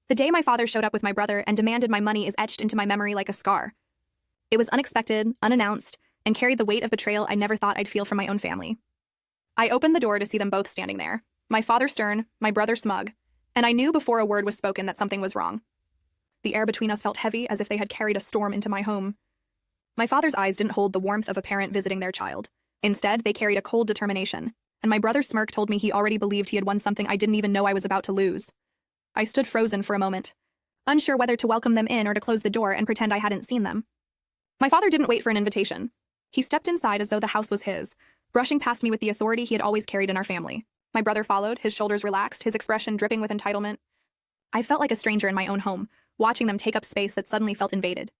The day my father showed up with my brother and demanded my money is etched into my memory like a scar. It was unexpected, unannounced, and carried the weight of betrayal I never thought I'd feel from my own family. I opened the door to see them both standing there, my father stern, my brother smug, and I knew before a word was spoken that something was wrong. The air between us felt heavy, as if they had carried a storm into my home. My father's eyes didn't hold the warmth of a parent visiting their child. Instead, they carried a cold determination, and my brother's smirk told me he already believed he had won something I didn't even know I was about to lose. I stood frozen for a moment, unsure whether to welcome them in or to close the door and pretend I hadn't seen them. My father didn't wait for an invitation. He stepped inside as though the house was his, brushing past me with the authority he had always carried in our family. My brother followed, his shoulders relaxed, his expression dripping with entitlement. I felt like a stranger in my own home, watching them take up space that suddenly felt invaded.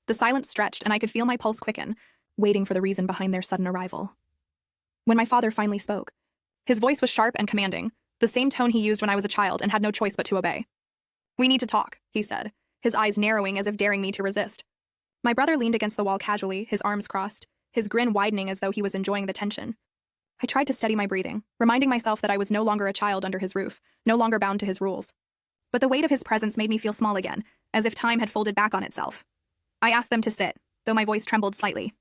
The silence stretched, and I could feel my pulse quicken, waiting for the reason behind their sudden arrival. When my father finally spoke, his voice was sharp and commanding, the same tone he used when I was a child and had no choice but to obey. "We need to talk," he said, his eyes narrowing as if daring me to resist. My brother leaned against the wall casually, his arms crossed, his grin widening as though he was enjoying the tension. I tried to steady my breathing, reminding myself that I was no longer a child under his roof, no longer bound to his rules. But the weight of his presence made me feel small again, as if time had folded back on itself. I asked them to sit, though my voice trembled slightly.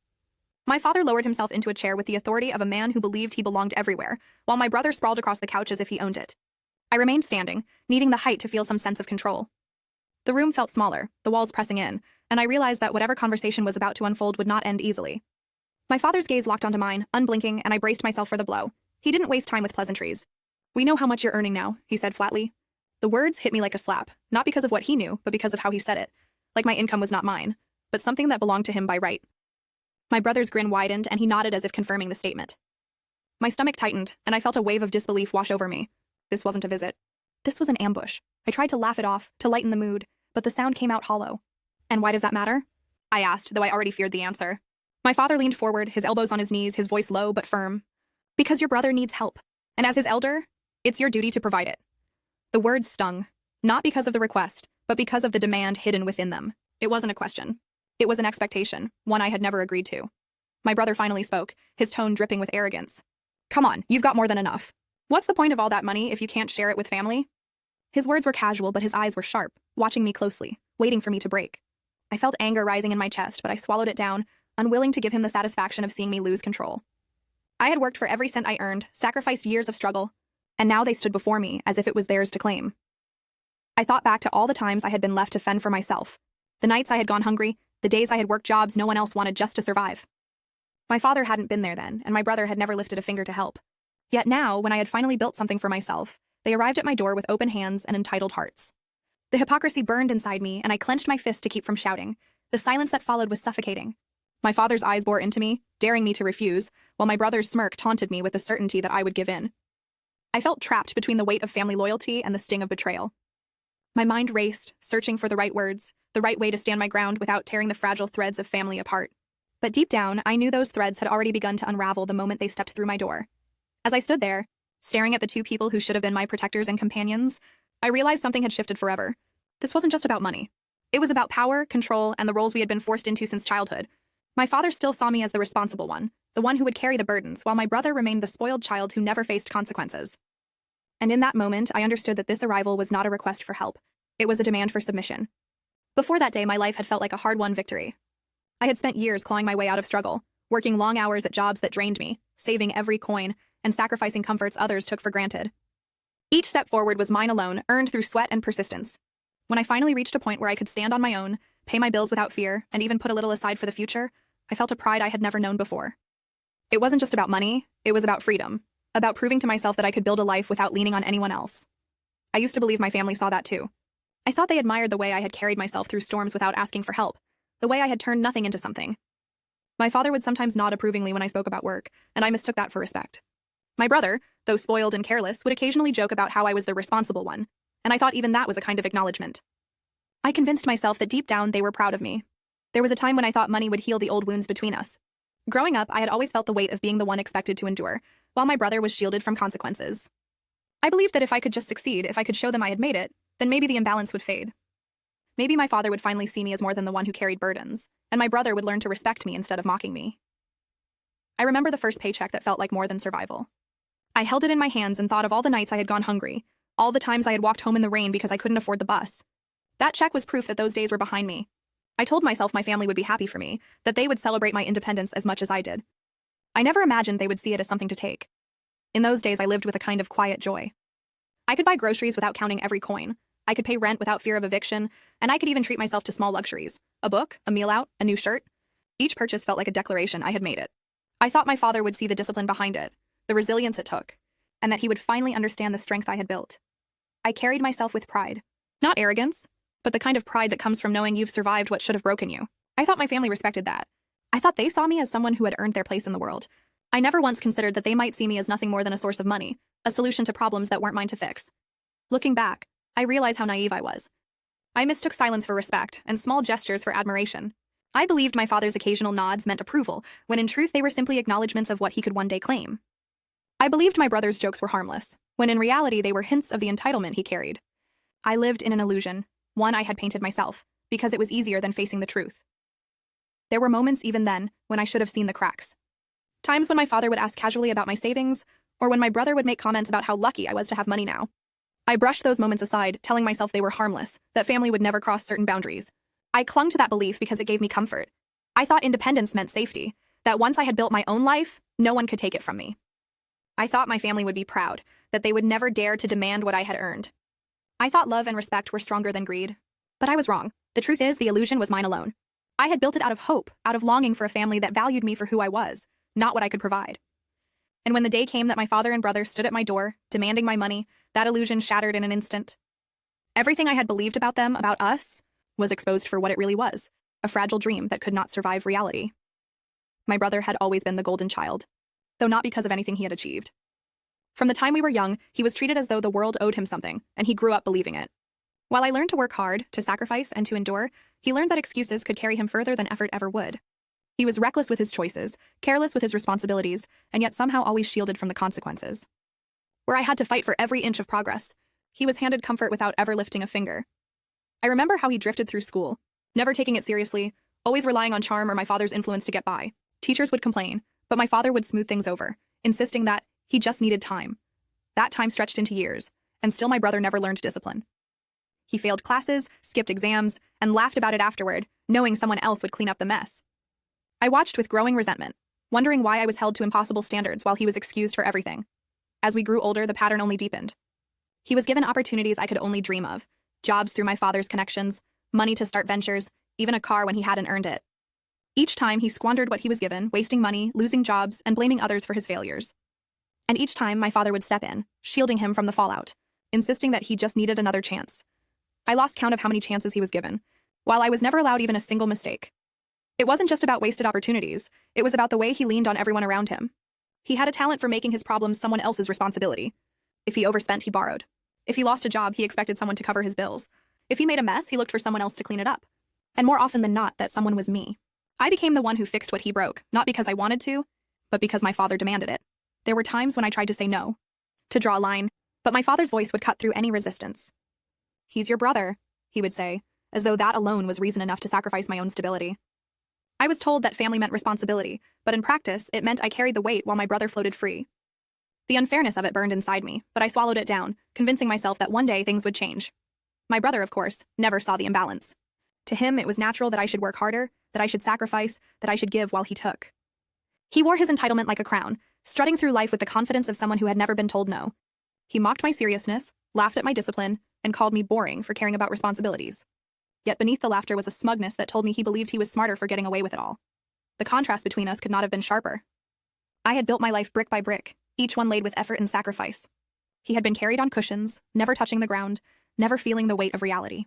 My father lowered himself into a chair with the authority of a man who believed he belonged everywhere, while my brother sprawled across the couch as if he owned it. I remained standing, needing the height to feel some sense of control. The room felt smaller, the walls pressing in, and I realized that whatever conversation was about to unfold would not end easily. My father's gaze locked onto mine, unblinking, and I braced myself for the blow. He didn't waste time with pleasantries. "We know how much you're earning now," he said flatly. The words hit me like a slap, not because of what he knew, but because of how he said it. Like my income was not mine, but something that belonged to him by right. My brother's grin widened, and he nodded as if confirming the statement. My stomach tightened, and I felt a wave of disbelief wash over me. This wasn't a visit. This was an ambush. I tried to laugh it off, to lighten the mood, but the sound came out hollow. "And why does that matter?" I asked, though I already feared the answer. My father leaned forward, his elbows on his knees, his voice low but firm. "Because your brother needs help, and as his elder, it's your duty to provide it." The words stung, not because of the request, but because of the demand hidden within them. It wasn't a question. It was an expectation, one I had never agreed to. My brother finally spoke, his tone dripping with arrogance. "Come on, you've got more than enough. What's the point of all that money if you can't share it with family?" His words were casual, but his eyes were sharp, watching me closely, waiting for me to break. I felt anger rising in my chest, but I swallowed it down, unwilling to give him the satisfaction of seeing me lose control. I had worked for every cent I earned, sacrificed years of struggle, and now they stood before me as if it was theirs to claim. I thought back to all the times I had been left to fend for myself, the nights I had gone hungry, the days I had worked jobs no one else wanted just to survive. My father hadn't been there then, and my brother had never lifted a finger to help. Yet now, when I had finally built something for myself, they arrived at my door with open hands and entitled hearts. The hypocrisy burned inside me, and I clenched my fist to keep from shouting. The silence that followed was suffocating. My father's eyes bore into me, daring me to refuse, while my brother's smirk taunted me with the certainty that I would give in. I felt trapped between the weight of family loyalty and the sting of betrayal. My mind raced, searching for the right words, the right way to stand my ground without tearing the fragile threads of family apart. But deep down, I knew those threads had already begun to unravel the moment they stepped through my door. As I stood there, staring at the two people who should have been my protectors and companions, I realized something had shifted forever. This wasn't just about money. It was about power, control, and the roles we had been forced into since childhood. My father still saw me as the responsible one, the one who would carry the burdens, while my brother remained the spoiled child who never faced consequences. And in that moment, I understood that this arrival was not a request for help. It was a demand for submission. Before that day, my life had felt like a hard-won victory. I had spent years clawing my way out of struggle, working long hours at jobs that drained me, saving every coin, and sacrificing comforts others took for granted. Each step forward was mine alone, earned through sweat and persistence. When I finally reached a point where I could stand on my own, pay my bills without fear, and even put a little aside for the future, I felt a pride I had never known before. It wasn't just about money, it was about freedom, about proving to myself that I could build a life without leaning on anyone else. I used to believe my family saw that too. I thought they admired the way I had carried myself through storms without asking for help, the way I had turned nothing into something. My father would sometimes nod approvingly when I spoke about work, and I mistook that for respect. My brother, though spoiled and careless, would occasionally joke about how I was the responsible one, and I thought even that was a kind of acknowledgement. I convinced myself that deep down they were proud of me. There was a time when I thought money would heal the old wounds between us. Growing up, I had always felt the weight of being the one expected to endure, while my brother was shielded from consequences. I believed that if I could just succeed, if I could show them I had made it, then maybe the imbalance would fade. Maybe my father would finally see me as more than the one who carried burdens, and my brother would learn to respect me instead of mocking me. I remember the first paycheck that felt like more than survival. I held it in my hands and thought of all the nights I had gone hungry, All the times I had walked home in the rain because I couldn't afford the bus. That check was proof that those days were behind me. I told myself my family would be happy for me, that they would celebrate my independence as much as I did. I never imagined they would see it as something to take. In those days, I lived with a kind of quiet joy. I could buy groceries without counting every coin. I could pay rent without fear of eviction, and I could even treat myself to small luxuries. A book, a meal out, a new shirt. Each purchase felt like a declaration I had made it. I thought my father would see the discipline behind it, the resilience it took, and that he would finally understand the strength I had built. I carried myself with pride. Not arrogance, but the kind of pride that comes from knowing you've survived what should have broken you. I thought my family respected that. I thought they saw me as someone who had earned their place in the world. I never once considered that they might see me as nothing more than a source of money, a solution to problems that weren't mine to fix. Looking back, I realize how naive I was. I mistook silence for respect and small gestures for admiration. I believed my father's occasional nods meant approval, when in truth they were simply acknowledgments of what he could one day claim. I believed my brother's jokes were harmless, when in reality they were hints of the entitlement he carried. I lived in an illusion, one I had painted myself, because it was easier than facing the truth. There were moments even then when I should have seen the cracks. Times when my father would ask casually about my savings, or when my brother would make comments about how lucky I was to have money now. I brushed those moments aside, telling myself they were harmless, that family would never cross certain boundaries. I clung to that belief because it gave me comfort. I thought independence meant safety, that once I had built my own life, no one could take it from me. I thought my family would be proud, that they would never dare to demand what I had earned. I thought love and respect were stronger than greed. But I was wrong. The truth is, the illusion was mine alone. I had built it out of hope, out of longing for a family that valued me for who I was, not what I could provide. And when the day came that my father and brother stood at my door, demanding my money, that illusion shattered in an instant. Everything I had believed about them, about us, was exposed for what it really was, a fragile dream that could not survive reality. My brother had always been the golden child, though not because of anything he had achieved. From the time we were young, he was treated as though the world owed him something, and he grew up believing it. While I learned to work hard, to sacrifice, and to endure, he learned that excuses could carry him further than effort ever would. He was reckless with his choices, careless with his responsibilities, and yet somehow always shielded from the consequences. Where I had to fight for every inch of progress, he was handed comfort without ever lifting a finger. I remember how he drifted through school, never taking it seriously, always relying on charm or my father's influence to get by. Teachers would complain, but my father would smooth things over, insisting that he just needed time. That time stretched into years, and still my brother never learned discipline. He failed classes, skipped exams, and laughed about it afterward, knowing someone else would clean up the mess. I watched with growing resentment, wondering why I was held to impossible standards while he was excused for everything. As we grew older, the pattern only deepened. He was given opportunities I could only dream of, jobs through my father's connections, money to start ventures, even a car when he hadn't earned it. Each time he squandered what he was given, wasting money, losing jobs, and blaming others for his failures. And each time my father would step in, shielding him from the fallout, insisting that he just needed another chance. I lost count of how many chances he was given, while I was never allowed even a single mistake. It wasn't just about wasted opportunities, it was about the way he leaned on everyone around him. He had a talent for making his problems someone else's responsibility. If he overspent, he borrowed. If he lost a job, he expected someone to cover his bills. If he made a mess, he looked for someone else to clean it up. And more often than not, that someone was me. I became the one who fixed what he broke, not because I wanted to, but because my father demanded it. There were times when I tried to say no, to draw a line, but my father's voice would cut through any resistance. "He's your brother," he would say, as though that alone was reason enough to sacrifice my own stability. I was told that family meant responsibility, but in practice, it meant I carried the weight while my brother floated free. The unfairness of it burned inside me, but I swallowed it down, convincing myself that one day things would change. My brother, of course, never saw the imbalance. To him, it was natural that I should work harder, that I should sacrifice, that I should give while he took. He wore his entitlement like a crown, strutting through life with the confidence of someone who had never been told no. He mocked my seriousness, laughed at my discipline, and called me boring for caring about responsibilities. Yet beneath the laughter was a smugness that told me he believed he was smarter for getting away with it all. The contrast between us could not have been sharper. I had built my life brick by brick, each one laid with effort and sacrifice. He had been carried on cushions, never touching the ground, never feeling the weight of reality.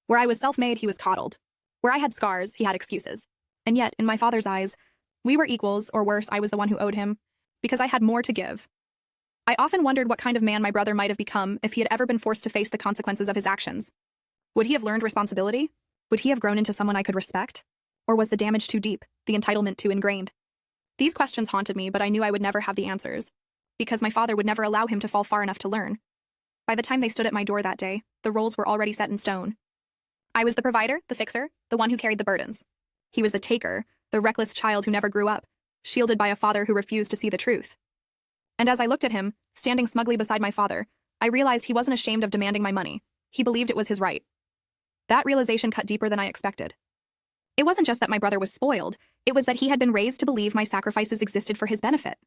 Where I was self-made, he was coddled. Where I had scars, he had excuses. And yet, in my father's eyes, we were equals, or worse, I was the one who owed him, because I had more to give. I often wondered what kind of man my brother might have become if he had ever been forced to face the consequences of his actions. Would he have learned responsibility? Would he have grown into someone I could respect? Or was the damage too deep, the entitlement too ingrained? These questions haunted me, but I knew I would never have the answers, because my father would never allow him to fall far enough to learn. By the time they stood at my door that day, the roles were already set in stone. I was the provider, the fixer, the one who carried the burdens. He was the taker, the reckless child who never grew up, shielded by a father who refused to see the truth. And as I looked at him, standing smugly beside my father, I realized he wasn't ashamed of demanding my money. He believed it was his right. That realization cut deeper than I expected. It wasn't just that my brother was spoiled, it was that he had been raised to believe my sacrifices existed for his benefit.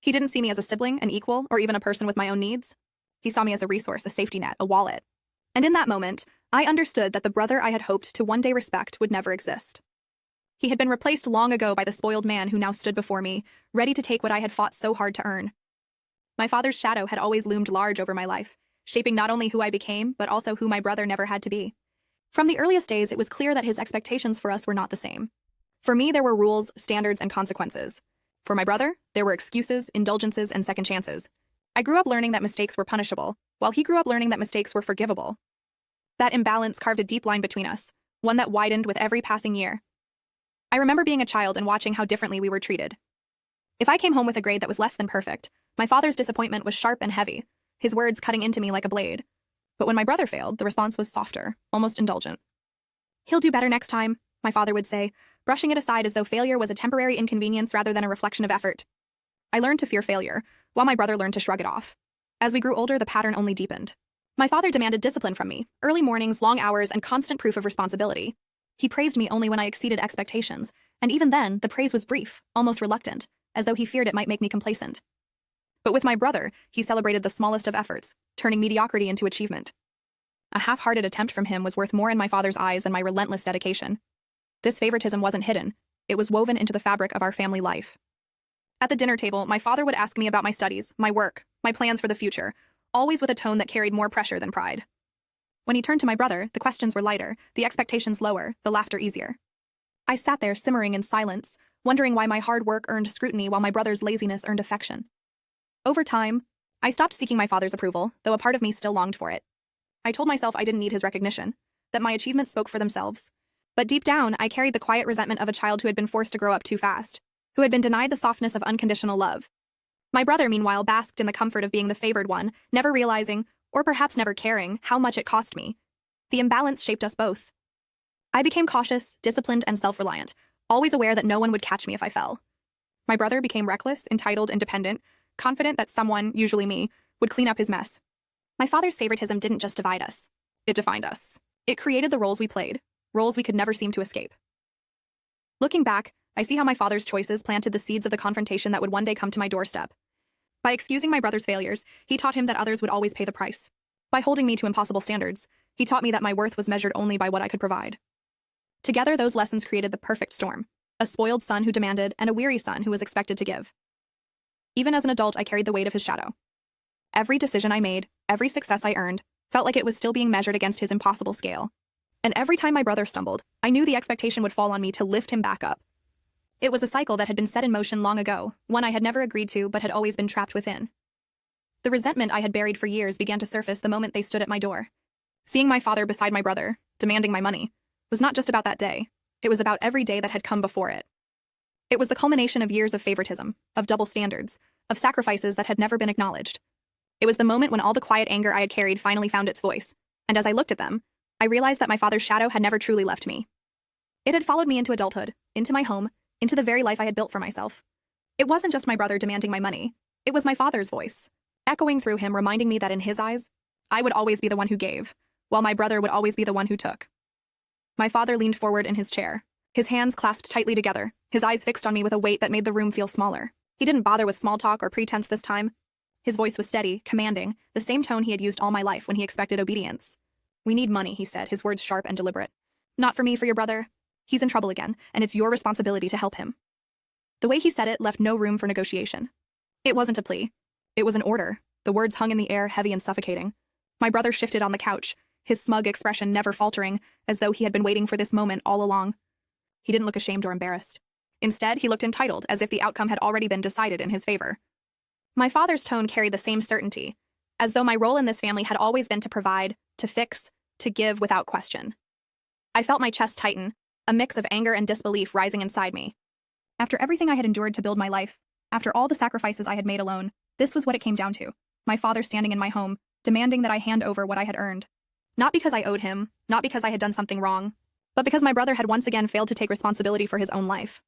He didn't see me as a sibling, an equal, or even a person with my own needs. He saw me as a resource, a safety net, a wallet. And in that moment, I understood that the brother I had hoped to one day respect would never exist. He had been replaced long ago by the spoiled man who now stood before me, ready to take what I had fought so hard to earn. My father's shadow had always loomed large over my life, shaping not only who I became, but also who my brother never had to be. From the earliest days, it was clear that his expectations for us were not the same. For me, there were rules, standards, and consequences. For my brother, there were excuses, indulgences, and second chances. I grew up learning that mistakes were punishable, while he grew up learning that mistakes were forgivable. That imbalance carved a deep line between us, one that widened with every passing year. I remember being a child and watching how differently we were treated. If I came home with a grade that was less than perfect, my father's disappointment was sharp and heavy, his words cutting into me like a blade. But when my brother failed, the response was softer, almost indulgent. "He'll do better next time," my father would say, brushing it aside as though failure was a temporary inconvenience rather than a reflection of effort. I learned to fear failure, while my brother learned to shrug it off. As we grew older, the pattern only deepened. My father demanded discipline from me, early mornings, long hours, and constant proof of responsibility. He praised me only when I exceeded expectations, and even then, the praise was brief, almost reluctant, as though he feared it might make me complacent. But with my brother, he celebrated the smallest of efforts, turning mediocrity into achievement. A half-hearted attempt from him was worth more in my father's eyes than my relentless dedication. This favoritism wasn't hidden. It was woven into the fabric of our family life. At the dinner table, my father would ask me about my studies, my work, my plans for the future, always with a tone that carried more pressure than pride. When he turned to my brother, the questions were lighter, the expectations lower, the laughter easier. I sat there simmering in silence, wondering why my hard work earned scrutiny while my brother's laziness earned affection. Over time, I stopped seeking my father's approval, though a part of me still longed for it. I told myself I didn't need his recognition, that my achievements spoke for themselves. But deep down, I carried the quiet resentment of a child who had been forced to grow up too fast, who had been denied the softness of unconditional love. My brother, meanwhile, basked in the comfort of being the favored one, never realizing, or perhaps never caring, how much it cost me. The imbalance shaped us both. I became cautious, disciplined, and self-reliant, always aware that no one would catch me if I fell. My brother became reckless, entitled, independent, confident that someone, usually me, would clean up his mess. My father's favoritism didn't just divide us. It defined us. It created the roles we played, roles we could never seem to escape. Looking back, I see how my father's choices planted the seeds of the confrontation that would one day come to my doorstep. By excusing my brother's failures, he taught him that others would always pay the price. By holding me to impossible standards, he taught me that my worth was measured only by what I could provide. Together, those lessons created the perfect storm, a spoiled son who demanded and a weary son who was expected to give. Even as an adult, I carried the weight of his shadow. Every decision I made, every success I earned, felt like it was still being measured against his impossible scale. And every time my brother stumbled, I knew the expectation would fall on me to lift him back up. It was a cycle that had been set in motion long ago, one I had never agreed to but had always been trapped within. The resentment I had buried for years began to surface the moment they stood at my door. Seeing my father beside my brother, demanding my money, was not just about that day. It was about every day that had come before it. It was the culmination of years of favoritism, of double standards, of sacrifices that had never been acknowledged. It was the moment when all the quiet anger I had carried finally found its voice, and as I looked at them, I realized that my father's shadow had never truly left me. It had followed me into adulthood, into my home, into the very life I had built for myself. It wasn't just my brother demanding my money. It was my father's voice, echoing through him, reminding me that in his eyes, I would always be the one who gave, while my brother would always be the one who took. My father leaned forward in his chair, his hands clasped tightly together, his eyes fixed on me with a weight that made the room feel smaller. He didn't bother with small talk or pretense this time. His voice was steady, commanding, the same tone he had used all my life when he expected obedience. "We need money," he said, his words sharp and deliberate. "Not for me, for your brother. He's in trouble again, and it's your responsibility to help him." The way he said it left no room for negotiation. It wasn't a plea. It was an order. The words hung in the air, heavy and suffocating. My brother shifted on the couch, his smug expression never faltering, as though he had been waiting for this moment all along. He didn't look ashamed or embarrassed. Instead, he looked entitled, as if the outcome had already been decided in his favor. My father's tone carried the same certainty, as though my role in this family had always been to provide, to fix, to give without question. I felt my chest tighten, a mix of anger and disbelief rising inside me. After everything I had endured to build my life, after all the sacrifices I had made alone, this was what it came down to. My father standing in my home, demanding that I hand over what I had earned. Not because I owed him, not because I had done something wrong, but because my brother had once again failed to take responsibility for his own life.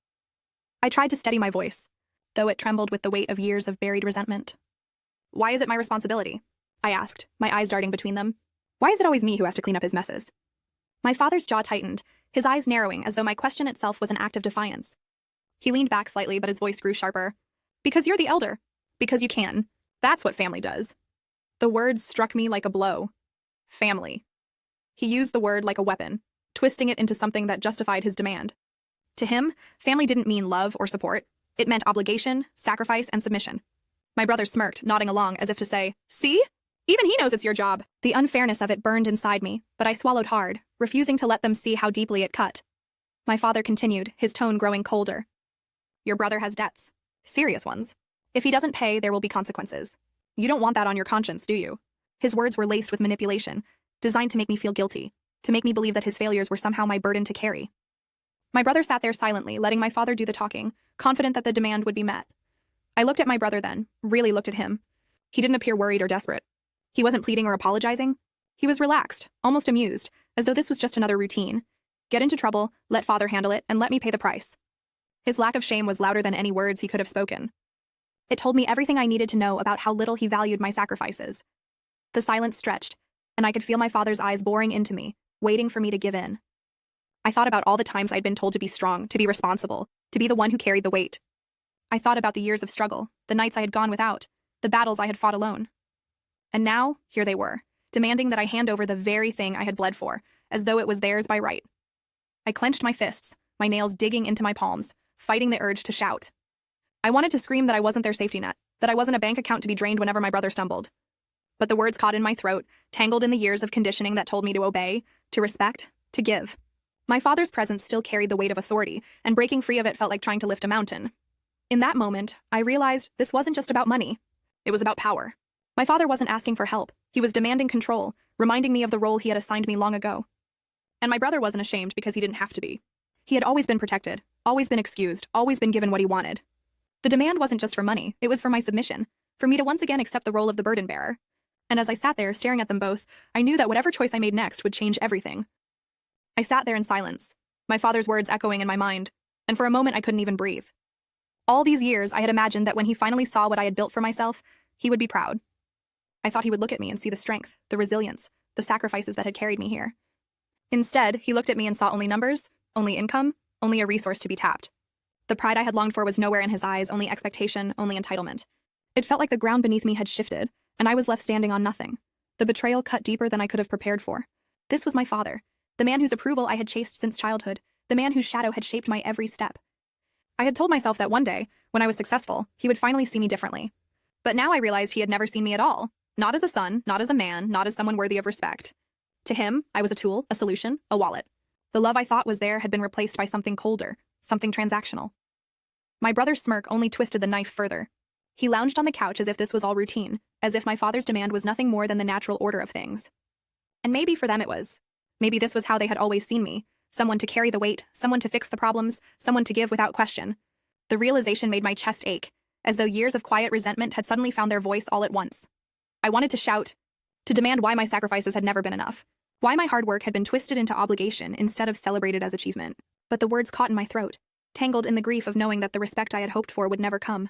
I tried to steady my voice, though it trembled with the weight of years of buried resentment. "Why is it my responsibility? I asked, my eyes darting between them. Why is it always me who has to clean up his messes? My father's jaw tightened, his eyes narrowing as though my question itself was an act of defiance. He leaned back slightly, but his voice grew sharper. Because you're the elder. Because you can. That's what family does. The words struck me like a blow. Family. He used the word like a weapon, twisting it into something that justified his demand. To him, family didn't mean love or support. It meant obligation, sacrifice, and submission. My brother smirked, nodding along as if to say, "See? Even he knows it's your job." The unfairness of it burned inside me, but I swallowed hard, refusing to let them see how deeply it cut. My father continued, his tone growing colder. "Your brother has debts. Serious ones. If he doesn't pay, there will be consequences. You don't want that on your conscience, do you?" His words were laced with manipulation, designed to make me feel guilty, to make me believe that his failures were somehow my burden to carry. My brother sat there silently, letting my father do the talking, confident that the demand would be met. I looked at my brother then, really looked at him. He didn't appear worried or desperate. He wasn't pleading or apologizing. He was relaxed, almost amused, as though this was just another routine. Get into trouble, let father handle it, and let me pay the price. His lack of shame was louder than any words he could have spoken. It told me everything I needed to know about how little he valued my sacrifices. The silence stretched, and I could feel my father's eyes boring into me, waiting for me to give in. I thought about all the times I'd been told to be strong, to be responsible, to be the one who carried the weight. I thought about the years of struggle, the nights I had gone without, the battles I had fought alone. And now, here they were, demanding that I hand over the very thing I had bled for, as though it was theirs by right. I clenched my fists, my nails digging into my palms, fighting the urge to shout. I wanted to scream that I wasn't their safety net, that I wasn't a bank account to be drained whenever my brother stumbled. But the words caught in my throat, tangled in the years of conditioning that told me to obey, to respect, to give. My father's presence still carried the weight of authority, and breaking free of it felt like trying to lift a mountain. In that moment, I realized this wasn't just about money. It was about power. My father wasn't asking for help. He was demanding control, reminding me of the role he had assigned me long ago. And my brother wasn't ashamed because he didn't have to be. He had always been protected, always been excused, always been given what he wanted. The demand wasn't just for money, it was for my submission, for me to once again accept the role of the burden bearer. And as I sat there, staring at them both, I knew that whatever choice I made next would change everything. I sat there in silence, my father's words echoing in my mind, and for a moment I couldn't even breathe. All these years, I had imagined that when he finally saw what I had built for myself, he would be proud. I thought he would look at me and see the strength, the resilience, the sacrifices that had carried me here. Instead, he looked at me and saw only numbers, only income, only a resource to be tapped. The pride I had longed for was nowhere in his eyes, only expectation, only entitlement. It felt like the ground beneath me had shifted, and I was left standing on nothing. The betrayal cut deeper than I could have prepared for. This was my father, the man whose approval I had chased since childhood, the man whose shadow had shaped my every step. I had told myself that one day, when I was successful, he would finally see me differently. But now I realized he had never seen me at all. Not as a son, not as a man, not as someone worthy of respect. To him, I was a tool, a solution, a wallet. The love I thought was there had been replaced by something colder, something transactional. My brother's smirk only twisted the knife further. He lounged on the couch as if this was all routine, as if my father's demand was nothing more than the natural order of things. And maybe for them it was. Maybe this was how they had always seen me, someone to carry the weight, someone to fix the problems, someone to give without question. The realization made my chest ache, as though years of quiet resentment had suddenly found their voice all at once. I wanted to shout, to demand why my sacrifices had never been enough, why my hard work had been twisted into obligation instead of celebrated as achievement. But the words caught in my throat, tangled in the grief of knowing that the respect I had hoped for would never come.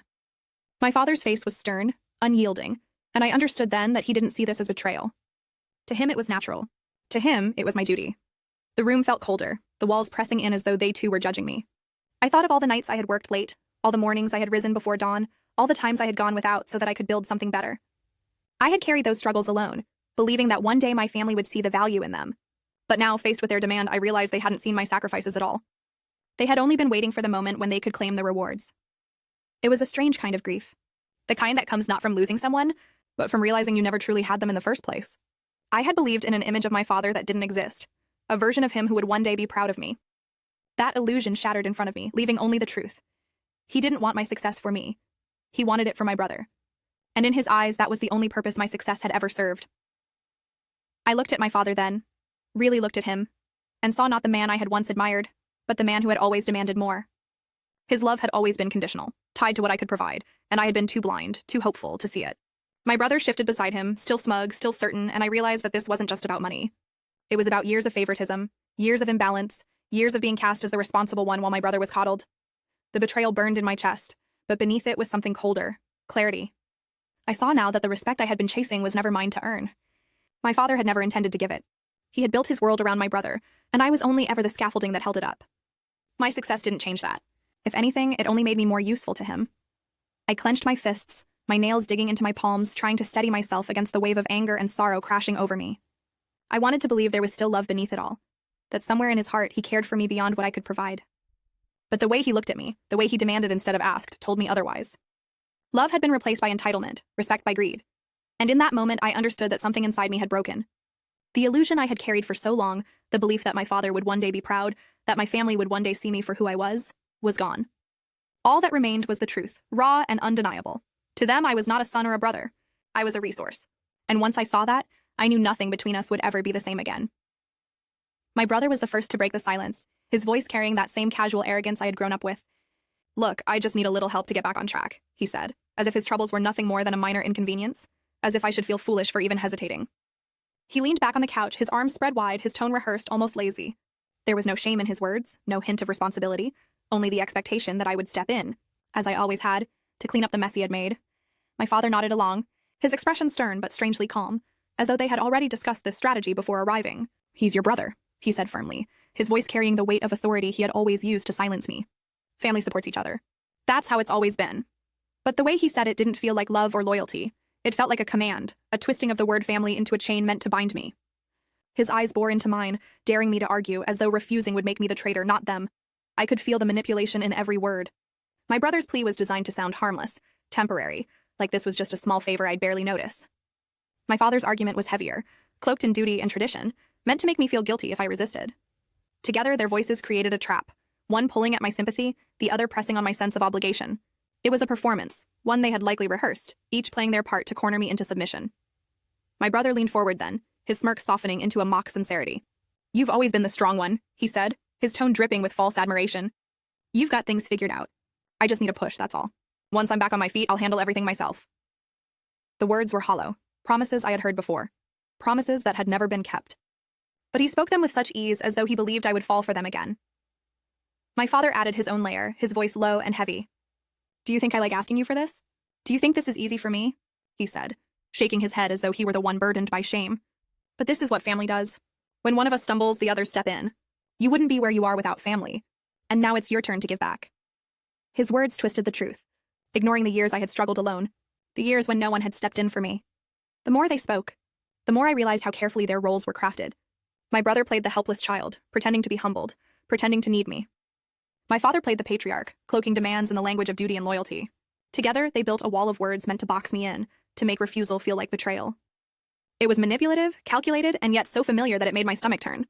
My father's face was stern, unyielding, and I understood then that he didn't see this as betrayal. To him it was natural. To him, it was my duty. The room felt colder, the walls pressing in as though they too were judging me. I thought of all the nights I had worked late, all the mornings I had risen before dawn, all the times I had gone without so that I could build something better. I had carried those struggles alone, believing that one day my family would see the value in them. But now, faced with their demand, I realized they hadn't seen my sacrifices at all. They had only been waiting for the moment when they could claim the rewards. It was a strange kind of grief. The kind that comes not from losing someone, but from realizing you never truly had them in the first place. I had believed in an image of my father that didn't exist, a version of him who would one day be proud of me. That illusion shattered in front of me, leaving only the truth. He didn't want my success for me. He wanted it for my brother. And in his eyes, that was the only purpose my success had ever served. I looked at my father then, really looked at him, and saw not the man I had once admired, but the man who had always demanded more. His love had always been conditional, tied to what I could provide, and I had been too blind, too hopeful to see it. My brother shifted beside him, still smug, still certain, and I realized that this wasn't just about money. It was about years of favoritism, years of imbalance, years of being cast as the responsible one while my brother was coddled. The betrayal burned in my chest, but beneath it was something colder, clarity. I saw now that the respect I had been chasing was never mine to earn. My father had never intended to give it. He had built his world around my brother, and I was only ever the scaffolding that held it up. My success didn't change that. If anything, it only made me more useful to him. I clenched my fists, my nails digging into my palms, trying to steady myself against the wave of anger and sorrow crashing over me. I wanted to believe there was still love beneath it all, that somewhere in his heart he cared for me beyond what I could provide. But the way he looked at me, the way he demanded instead of asked, told me otherwise. Love had been replaced by entitlement, respect by greed. And in that moment, I understood that something inside me had broken. The illusion I had carried for so long, the belief that my father would one day be proud, that my family would one day see me for who I was gone. All that remained was the truth, raw and undeniable. To them, I was not a son or a brother. I was a resource. And once I saw that, I knew nothing between us would ever be the same again. My brother was the first to break the silence, his voice carrying that same casual arrogance I had grown up with. "Look, I just need a little help to get back on track," he said, as if his troubles were nothing more than a minor inconvenience, as if I should feel foolish for even hesitating. He leaned back on the couch, his arms spread wide, his tone rehearsed, almost lazy. There was no shame in his words, no hint of responsibility, only the expectation that I would step in, as I always had, to clean up the mess he had made. My father nodded along, his expression stern but strangely calm, as though they had already discussed this strategy before arriving. "He's your brother," he said firmly, his voice carrying the weight of authority he had always used to silence me. "Family supports each other. That's how it's always been." But the way he said it didn't feel like love or loyalty. It felt like a command, a twisting of the word family into a chain meant to bind me. His eyes bore into mine, daring me to argue, as though refusing would make me the traitor, not them. I could feel the manipulation in every word. My brother's plea was designed to sound harmless, temporary, like this was just a small favor I'd barely notice. My father's argument was heavier, cloaked in duty and tradition, meant to make me feel guilty if I resisted. Together, their voices created a trap, one pulling at my sympathy, the other pressing on my sense of obligation. It was a performance, one they had likely rehearsed, each playing their part to corner me into submission. My brother leaned forward then, his smirk softening into a mock sincerity. "You've always been the strong one," he said, his tone dripping with false admiration. "You've got things figured out. I just need a push, that's all. Once I'm back on my feet, I'll handle everything myself." The words were hollow, promises I had heard before, promises that had never been kept. But he spoke them with such ease as though he believed I would fall for them again. My father added his own layer, his voice low and heavy. "Do you think I like asking you for this? Do you think this is easy for me?" he said, shaking his head as though he were the one burdened by shame. "But this is what family does. When one of us stumbles, the others step in. You wouldn't be where you are without family. And now it's your turn to give back." His words twisted the truth, ignoring the years I had struggled alone, the years when no one had stepped in for me. The more they spoke, the more I realized how carefully their roles were crafted. My brother played the helpless child, pretending to be humbled, pretending to need me. My father played the patriarch, cloaking demands in the language of duty and loyalty. Together, they built a wall of words meant to box me in, to make refusal feel like betrayal. It was manipulative, calculated, and yet so familiar that it made my stomach turn.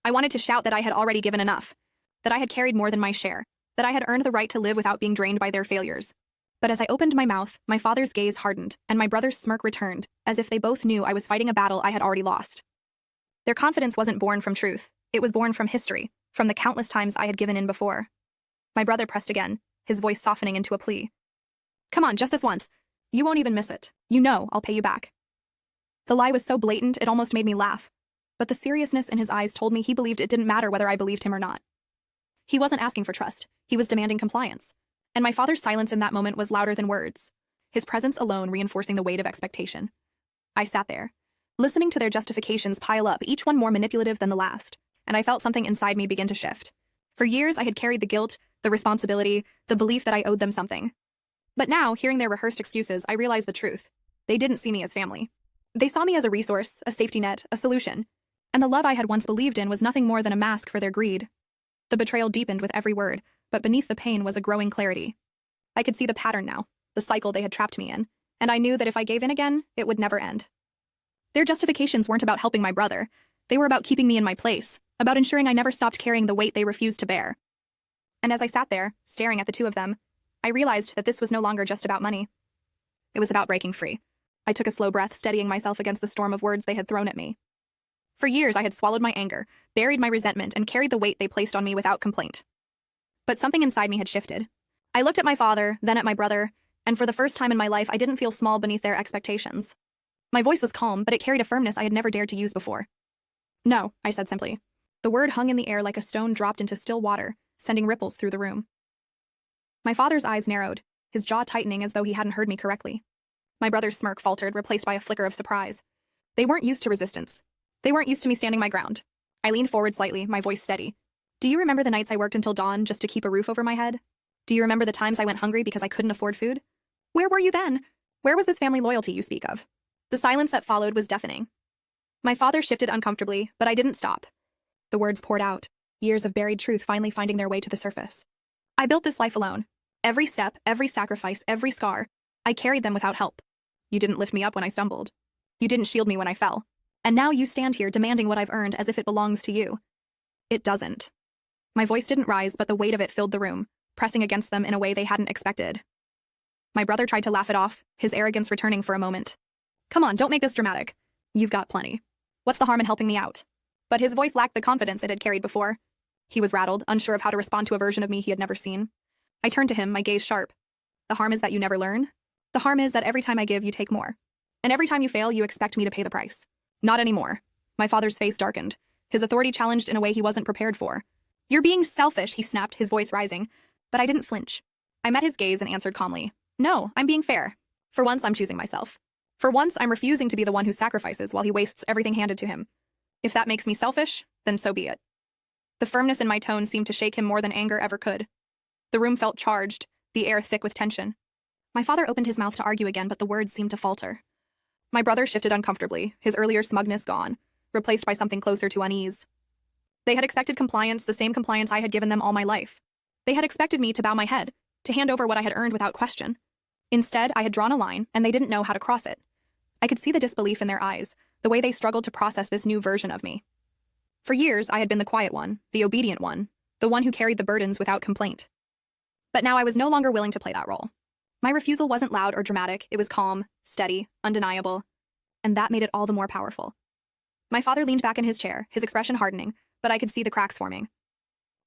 I wanted to shout that I had already given enough, that I had carried more than my share, that I had earned the right to live without being drained by their failures. But as I opened my mouth, my father's gaze hardened, and my brother's smirk returned, as if they both knew I was fighting a battle I had already lost. Their confidence wasn't born from truth, it was born from history, from the countless times I had given in before. My brother pressed again, his voice softening into a plea. "Come on, just this once. You won't even miss it. You know I'll pay you back." The lie was so blatant it almost made me laugh, but the seriousness in his eyes told me he believed it didn't matter whether I believed him or not. He wasn't asking for trust, he was demanding compliance. And my father's silence in that moment was louder than words, his presence alone reinforcing the weight of expectation. I sat there, listening to their justifications pile up, each one more manipulative than the last, and I felt something inside me begin to shift. For years, I had carried the guilt, the responsibility, the belief that I owed them something. But now, hearing their rehearsed excuses, I realized the truth. They didn't see me as family. They saw me as a resource, a safety net, a solution. And the love I had once believed in was nothing more than a mask for their greed. The betrayal deepened with every word, but beneath the pain was a growing clarity. I could see the pattern now, the cycle they had trapped me in, and I knew that if I gave in again, it would never end. Their justifications weren't about helping my brother. They were about keeping me in my place, about ensuring I never stopped carrying the weight they refused to bear. And as I sat there, staring at the two of them, I realized that this was no longer just about money. It was about breaking free. I took a slow breath, steadying myself against the storm of words they had thrown at me. For years, I had swallowed my anger, buried my resentment, and carried the weight they placed on me without complaint. But something inside me had shifted. I looked at my father, then at my brother, and for the first time in my life, I didn't feel small beneath their expectations. My voice was calm, but it carried a firmness I had never dared to use before. "No," I said simply. The word hung in the air like a stone dropped into still water, sending ripples through the room. My father's eyes narrowed, his jaw tightening as though he hadn't heard me correctly. My brother's smirk faltered, replaced by a flicker of surprise. They weren't used to resistance. They weren't used to me standing my ground. I leaned forward slightly, my voice steady. Do you remember the nights I worked until dawn just to keep a roof over my head? Do you remember the times I went hungry because I couldn't afford food? Where were you then? Where was this family loyalty you speak of? The silence that followed was deafening. My father shifted uncomfortably, but I didn't stop. The words poured out, years of buried truth finally finding their way to the surface. I built this life alone. Every step, every sacrifice, every scar, I carried them without help. You didn't lift me up when I stumbled. You didn't shield me when I fell. And now you stand here demanding what I've earned as if it belongs to you. It doesn't. My voice didn't rise, but the weight of it filled the room, pressing against them in a way they hadn't expected. My brother tried to laugh it off, his arrogance returning for a moment. Come on, don't make this dramatic. You've got plenty. What's the harm in helping me out? But his voice lacked the confidence it had carried before. He was rattled, unsure of how to respond to a version of me he had never seen. I turned to him, my gaze sharp. The harm is that you never learn. The harm is that every time I give, you take more. And every time you fail, you expect me to pay the price. Not anymore. My father's face darkened, his authority challenged in a way he wasn't prepared for. You're being selfish, he snapped, his voice rising. But I didn't flinch. I met his gaze and answered calmly. No, I'm being fair. For once, I'm choosing myself. For once, I'm refusing to be the one who sacrifices while he wastes everything handed to him. If that makes me selfish, then so be it. The firmness in my tone seemed to shake him more than anger ever could. The room felt charged, the air thick with tension. My father opened his mouth to argue again, but the words seemed to falter. My brother shifted uncomfortably, his earlier smugness gone, replaced by something closer to unease. They had expected compliance, the same compliance I had given them all my life. They had expected me to bow my head, to hand over what I had earned without question. Instead, I had drawn a line, and they didn't know how to cross it. I could see the disbelief in their eyes, the way they struggled to process this new version of me. For years, I had been the quiet one, the obedient one, the one who carried the burdens without complaint. But now I was no longer willing to play that role. My refusal wasn't loud or dramatic, it was calm, steady, undeniable, and that made it all the more powerful. My father leaned back in his chair, his expression hardening, but I could see the cracks forming.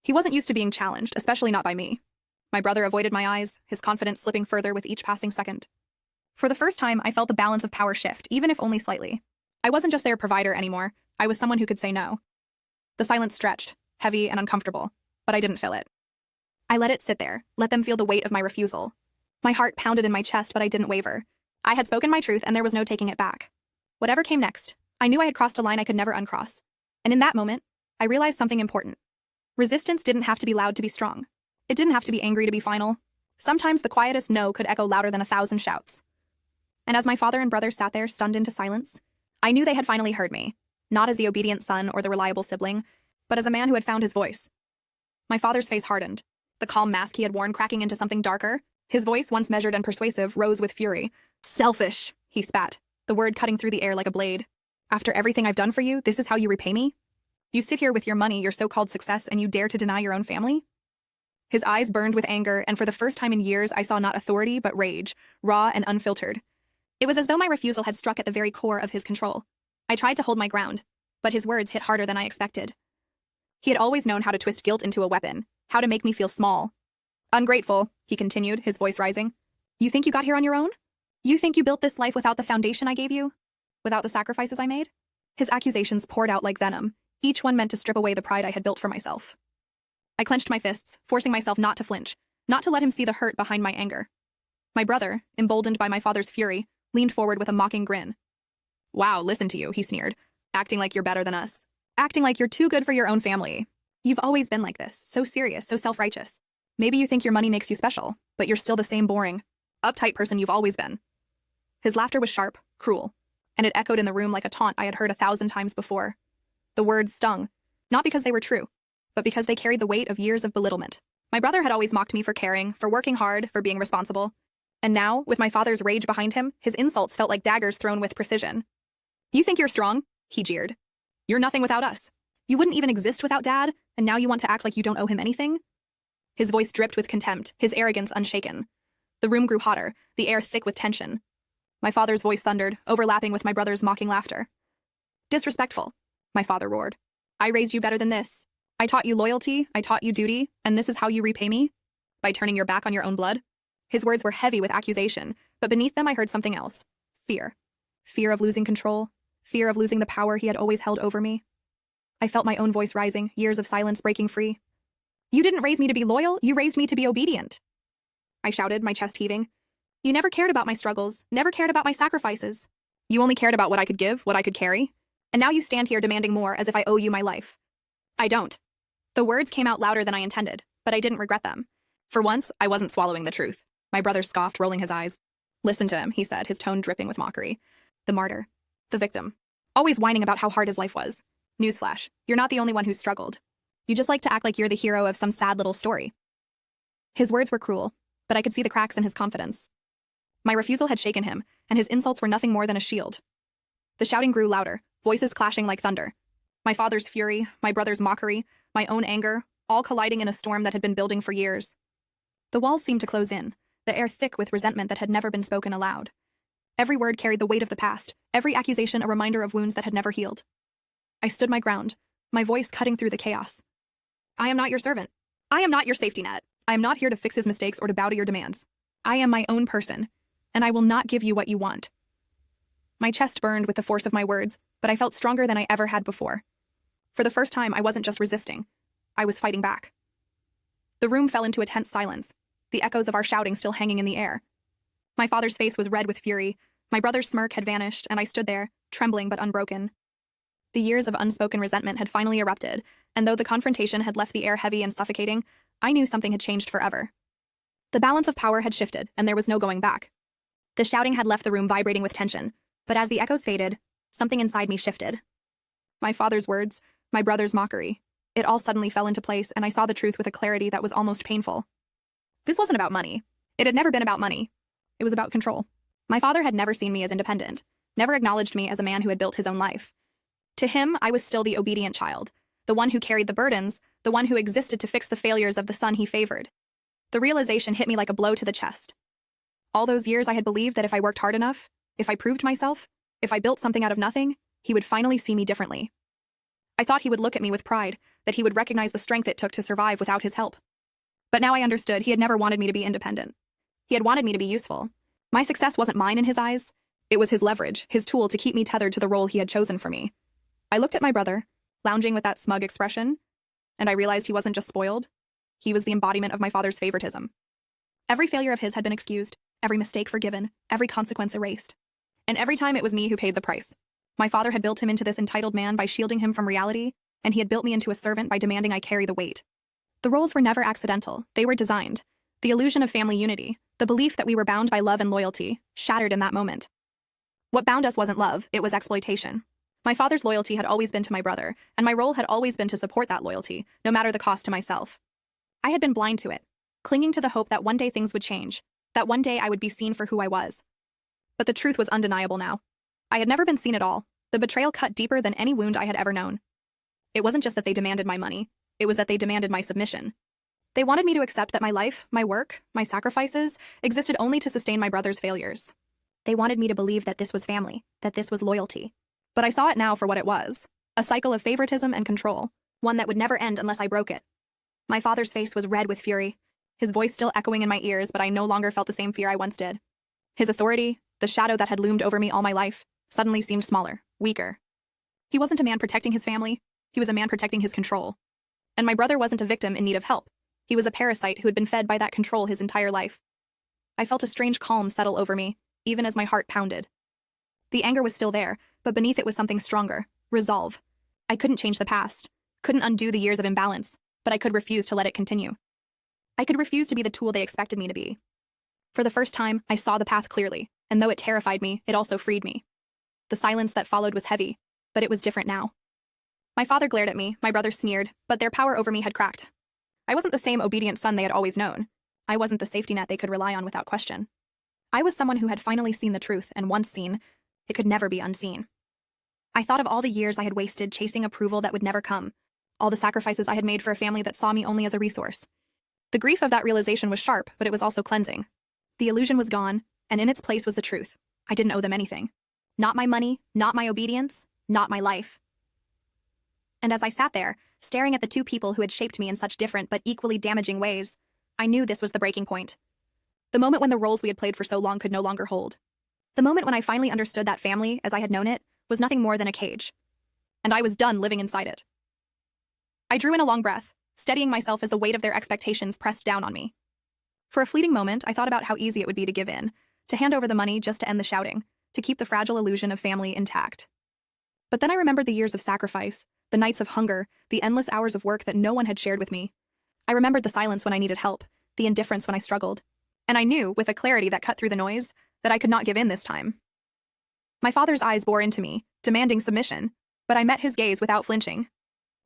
He wasn't used to being challenged, especially not by me. My brother avoided my eyes, his confidence slipping further with each passing second. For the first time, I felt the balance of power shift, even if only slightly. I wasn't just their provider anymore, I was someone who could say no. The silence stretched, heavy and uncomfortable, but I didn't fill it. I let it sit there, let them feel the weight of my refusal. My heart pounded in my chest, but I didn't waver. I had spoken my truth, and there was no taking it back. Whatever came next, I knew I had crossed a line I could never uncross. And in that moment, I realized something important. Resistance didn't have to be loud to be strong. It didn't have to be angry to be final. Sometimes the quietest no could echo louder than 1,000 shouts. And as my father and brother sat there stunned into silence, I knew they had finally heard me, not as the obedient son or the reliable sibling, but as a man who had found his voice. My father's face hardened, the calm mask he had worn cracking into something darker. His voice, once measured and persuasive, rose with fury. Selfish, he spat, the word cutting through the air like a blade. After everything I've done for you, this is how you repay me? You sit here with your money, your so-called success, and you dare to deny your own family? His eyes burned with anger, and for the first time in years, I saw not authority, but rage, raw and unfiltered. It was as though my refusal had struck at the very core of his control. I tried to hold my ground, but his words hit harder than I expected. He had always known how to twist guilt into a weapon, how to make me feel small. Ungrateful, he continued, his voice rising. You think you got here on your own? You think you built this life without the foundation I gave you? Without the sacrifices I made? His accusations poured out like venom, each one meant to strip away the pride I had built for myself. I clenched my fists, forcing myself not to flinch, not to let him see the hurt behind my anger. My brother, emboldened by my father's fury, leaned forward with a mocking grin. Wow, listen to you, he sneered, acting like you're better than us. Acting like you're too good for your own family. You've always been like this, so serious, so self-righteous. Maybe you think your money makes you special, but you're still the same boring, uptight person you've always been. His laughter was sharp, cruel, and it echoed in the room like a taunt I had heard 1,000 times before. The words stung, not because they were true, but because they carried the weight of years of belittlement. My brother had always mocked me for caring, for working hard, for being responsible. And now, with my father's rage behind him, his insults felt like daggers thrown with precision. You think you're strong? He jeered. You're nothing without us. You wouldn't even exist without Dad, and now you want to act like you don't owe him anything? His voice dripped with contempt, his arrogance unshaken. The room grew hotter, the air thick with tension. My father's voice thundered, overlapping with my brother's mocking laughter. Disrespectful, my father roared. I raised you better than this. I taught you loyalty, I taught you duty, and this is how you repay me? By turning your back on your own blood? His words were heavy with accusation, but beneath them I heard something else. Fear. Fear of losing control. Fear of losing the power he had always held over me. I felt my own voice rising, years of silence breaking free. You didn't raise me to be loyal, you raised me to be obedient. I shouted, my chest heaving. You never cared about my struggles, never cared about my sacrifices. You only cared about what I could give, what I could carry. And now you stand here demanding more as if I owe you my life. I don't. The words came out louder than I intended, but I didn't regret them. For once, I wasn't swallowing the truth. My brother scoffed, rolling his eyes. Listen to him, he said, his tone dripping with mockery. The martyr. The victim. Always whining about how hard his life was. Newsflash, you're not the only one who's struggled. You just like to act like you're the hero of some sad little story. His words were cruel, but I could see the cracks in his confidence. My refusal had shaken him, and his insults were nothing more than a shield. The shouting grew louder, voices clashing like thunder. My father's fury, my brother's mockery, my own anger, all colliding in a storm that had been building for years. The walls seemed to close in, the air thick with resentment that had never been spoken aloud. Every word carried the weight of the past, every accusation a reminder of wounds that had never healed. I stood my ground, my voice cutting through the chaos. I am not your servant. I am not your safety net. I am not here to fix his mistakes or to bow to your demands. I am my own person, and I will not give you what you want. My chest burned with the force of my words, but I felt stronger than I ever had before. For the first time, I wasn't just resisting. I was fighting back. The room fell into a tense silence, the echoes of our shouting still hanging in the air. My father's face was red with fury, my brother's smirk had vanished, and I stood there, trembling but unbroken. The years of unspoken resentment had finally erupted, and though the confrontation had left the air heavy and suffocating, I knew something had changed forever. The balance of power had shifted, and there was no going back. The shouting had left the room vibrating with tension, but as the echoes faded, something inside me shifted. My father's words, my brother's mockery, it all suddenly fell into place, and I saw the truth with a clarity that was almost painful. This wasn't about money. It had never been about money. It was about control. My father had never seen me as independent, never acknowledged me as a man who had built his own life. To him, I was still the obedient child, the one who carried the burdens, the one who existed to fix the failures of the son he favored. The realization hit me like a blow to the chest. All those years I had believed that if I worked hard enough, if I proved myself, if I built something out of nothing, he would finally see me differently. I thought he would look at me with pride, that he would recognize the strength it took to survive without his help. But now I understood he had never wanted me to be independent. He had wanted me to be useful. My success wasn't mine in his eyes. It was his leverage, his tool to keep me tethered to the role he had chosen for me. I looked at my brother, lounging with that smug expression, and I realized he wasn't just spoiled. He was the embodiment of my father's favoritism. Every failure of his had been excused, every mistake forgiven, every consequence erased. And every time it was me who paid the price. My father had built him into this entitled man by shielding him from reality, and he had built me into a servant by demanding I carry the weight. The roles were never accidental, they were designed. The illusion of family unity, the belief that we were bound by love and loyalty, shattered in that moment. What bound us wasn't love, it was exploitation. My father's loyalty had always been to my brother, and my role had always been to support that loyalty, no matter the cost to myself. I had been blind to it, clinging to the hope that one day things would change, that one day I would be seen for who I was. But the truth was undeniable now. I had never been seen at all. The betrayal cut deeper than any wound I had ever known. It wasn't just that they demanded my money, it was that they demanded my submission. They wanted me to accept that my life, my work, my sacrifices existed only to sustain my brother's failures. They wanted me to believe that this was family, that this was loyalty. But I saw it now for what it was, a cycle of favoritism and control, one that would never end unless I broke it. My father's face was red with fury, his voice still echoing in my ears, but I no longer felt the same fear I once did. His authority, the shadow that had loomed over me all my life, suddenly seemed smaller, weaker. He wasn't a man protecting his family, he was a man protecting his control. And my brother wasn't a victim in need of help. He was a parasite who had been fed by that control his entire life. I felt a strange calm settle over me, even as my heart pounded. The anger was still there, but beneath it was something stronger, resolve. I couldn't change the past, couldn't undo the years of imbalance, but I could refuse to let it continue. I could refuse to be the tool they expected me to be. For the first time, I saw the path clearly, and though it terrified me, it also freed me. The silence that followed was heavy, but it was different now. My father glared at me, my brother sneered, but their power over me had cracked. I wasn't the same obedient son they had always known. I wasn't the safety net they could rely on without question. I was someone who had finally seen the truth, and once seen, it could never be unseen. I thought of all the years I had wasted chasing approval that would never come, all the sacrifices I had made for a family that saw me only as a resource. The grief of that realization was sharp, but it was also cleansing. The illusion was gone, and in its place was the truth. I didn't owe them anything. Not my money, not my obedience, not my life. And as I sat there, staring at the two people who had shaped me in such different but equally damaging ways, I knew this was the breaking point. The moment when the roles we had played for so long could no longer hold. The moment when I finally understood that family, as I had known it, was nothing more than a cage. And I was done living inside it. I drew in a long breath, steadying myself as the weight of their expectations pressed down on me. For a fleeting moment, I thought about how easy it would be to give in, to hand over the money just to end the shouting, to keep the fragile illusion of family intact. But then I remembered the years of sacrifice, the nights of hunger, the endless hours of work that no one had shared with me. I remembered the silence when I needed help, the indifference when I struggled. And I knew, with a clarity that cut through the noise, that I could not give in this time. My father's eyes bore into me, demanding submission, but I met his gaze without flinching.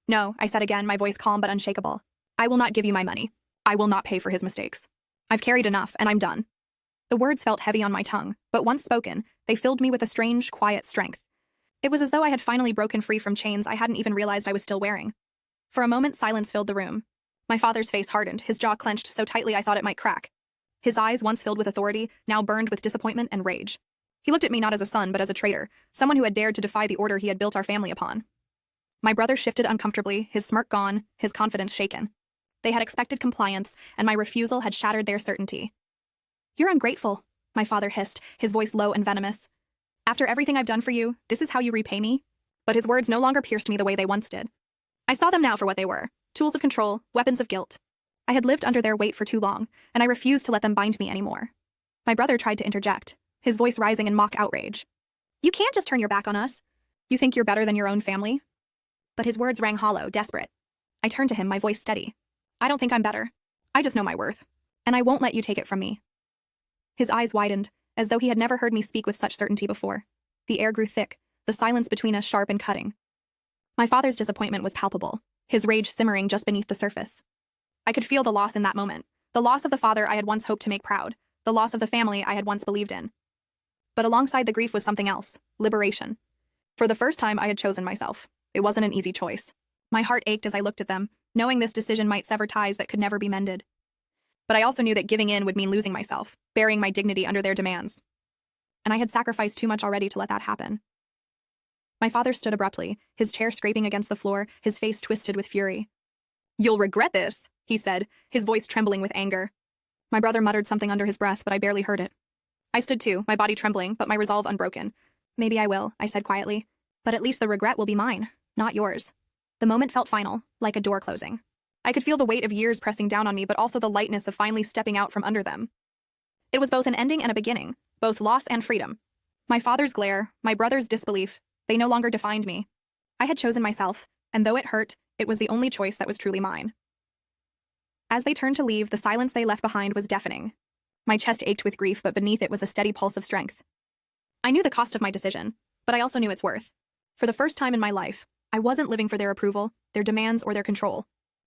"No," I said again, my voice calm but unshakable. "I will not give you my money. I will not pay for his mistakes. I've carried enough, and I'm done." The words felt heavy on my tongue, but once spoken, they filled me with a strange, quiet strength. It was as though I had finally broken free from chains I hadn't even realized I was still wearing. For a moment, silence filled the room. My father's face hardened, his jaw clenched so tightly I thought it might crack. His eyes, once filled with authority, now burned with disappointment and rage. He looked at me not as a son, but as a traitor, someone who had dared to defy the order he had built our family upon. My brother shifted uncomfortably, his smirk gone, his confidence shaken. They had expected compliance, and my refusal had shattered their certainty. "You're ungrateful," my father hissed, his voice low and venomous. "After everything I've done for you, this is how you repay me?" But his words no longer pierced me the way they once did. I saw them now for what they were, tools of control, weapons of guilt. I had lived under their weight for too long, and I refused to let them bind me anymore. My brother tried to interject, his voice rising in mock outrage. "You can't just turn your back on us. You think you're better than your own family?" But his words rang hollow, desperate. I turned to him, my voice steady. "I don't think I'm better. I just know my worth. And I won't let you take it from me." His eyes widened, as though he had never heard me speak with such certainty before. The air grew thick, the silence between us sharp and cutting. My father's disappointment was palpable, his rage simmering just beneath the surface. I could feel the loss in that moment, the loss of the father I had once hoped to make proud, the loss of the family I had once believed in. But alongside the grief was something else, liberation. For the first time I had chosen myself. It wasn't an easy choice. My heart ached as I looked at them, knowing this decision might sever ties that could never be mended. But I also knew that giving in would mean losing myself, burying my dignity under their demands. And I had sacrificed too much already to let that happen. My father stood abruptly, his chair scraping against the floor, his face twisted with fury. "You'll regret this," he said, his voice trembling with anger. My brother muttered something under his breath, but I barely heard it. I stood too, my body trembling, but my resolve unbroken. "Maybe I will," I said quietly. "But at least the regret will be mine, not yours." The moment felt final, like a door closing. I could feel the weight of years pressing down on me, but also the lightness of finally stepping out from under them. It was both an ending and a beginning, both loss and freedom. My father's glare, my brother's disbelief, they no longer defined me. I had chosen myself, and though it hurt, it was the only choice that was truly mine. As they turned to leave, the silence they left behind was deafening. My chest ached with grief, but beneath it was a steady pulse of strength. I knew the cost of my decision, but I also knew its worth. For the first time in my life, I wasn't living for their approval, their demands, or their control.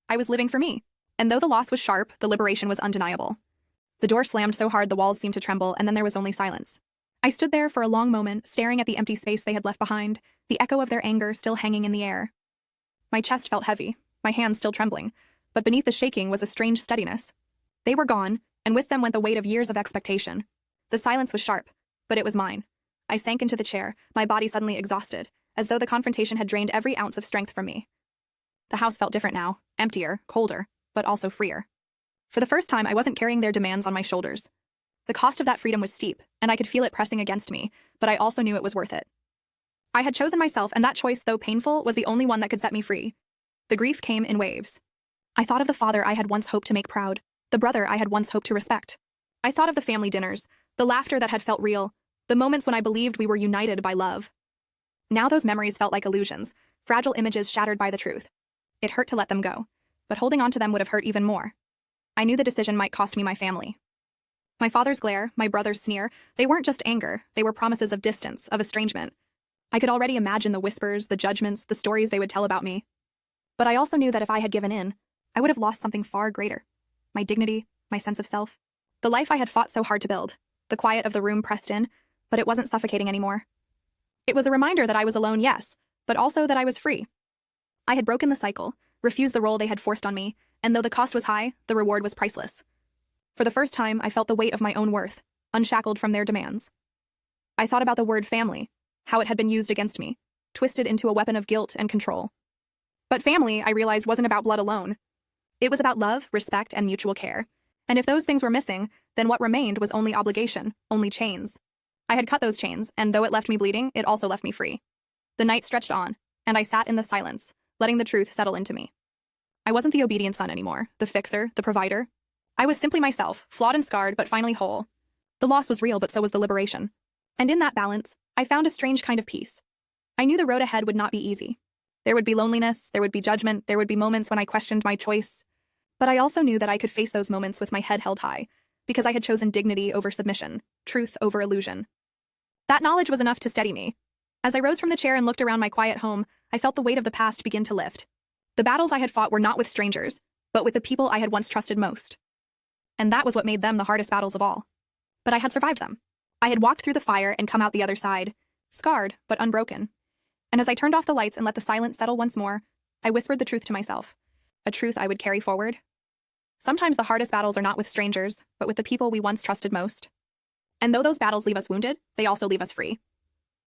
I was living for me, and though the loss was sharp, the liberation was undeniable. The door slammed so hard the walls seemed to tremble, and then there was only silence. I stood there for a long moment, staring at the empty space they had left behind, the echo of their anger still hanging in the air. My chest felt heavy, my hands still trembling, but beneath the shaking was a strange steadiness. They were gone, and with them went the weight of years of expectation. The silence was sharp, but it was mine. I sank into the chair, my body suddenly exhausted, as though the confrontation had drained every ounce of strength from me. The house felt different now, emptier, colder, but also freer. For the first time, I wasn't carrying their demands on my shoulders. The cost of that freedom was steep, and I could feel it pressing against me, but I also knew it was worth it. I had chosen myself, and that choice, though painful, was the only one that could set me free. The grief came in waves. I thought of the father I had once hoped to make proud, the brother I had once hoped to respect. I thought of the family dinners, the laughter that had felt real, the moments when I believed we were united by love. Now those memories felt like illusions, fragile images shattered by the truth. It hurt to let them go, but holding on to them would have hurt even more. I knew the decision might cost me my family. My father's glare, my brother's sneer, they weren't just anger, they were promises of distance, of estrangement. I could already imagine the whispers, the judgments, the stories they would tell about me. But I also knew that if I had given in, I would have lost something far greater. My dignity, my sense of self. The life I had fought so hard to build. The quiet of the room pressed in, but it wasn't suffocating anymore. It was a reminder that I was alone, yes, but also that I was free. I had broken the cycle, refused the role they had forced on me, and though the cost was high, the reward was priceless. For the first time, I felt the weight of my own worth, unshackled from their demands. I thought about the word family, how it had been used against me, twisted into a weapon of guilt and control. But family, I realized, wasn't about blood alone. It was about love, respect, and mutual care. And if those things were missing, then what remained was only obligation, only chains. I had cut those chains, and though it left me bleeding, it also left me free. The night stretched on, and I sat in the silence, letting the truth settle into me. I wasn't the obedient son anymore, the fixer, the provider. I was simply myself, flawed and scarred, but finally whole. The loss was real, but so was the liberation. And in that balance, I found a strange kind of peace. I knew the road ahead would not be easy. There would be loneliness, there would be judgment, there would be moments when I questioned my choice. But I also knew that I could face those moments with my head held high, because I had chosen dignity over submission, truth over illusion. That knowledge was enough to steady me. As I rose from the chair and looked around my quiet home, I felt the weight of the past begin to lift. The battles I had fought were not with strangers, but with the people I had once trusted most. And that was what made them the hardest battles of all. But I had survived them. I had walked through the fire and come out the other side, scarred but unbroken. And as I turned off the lights and let the silence settle once more, I whispered the truth to myself, a truth I would carry forward. Sometimes the hardest battles are not with strangers, but with the people we once trusted most. And though those battles leave us wounded, they also leave us free.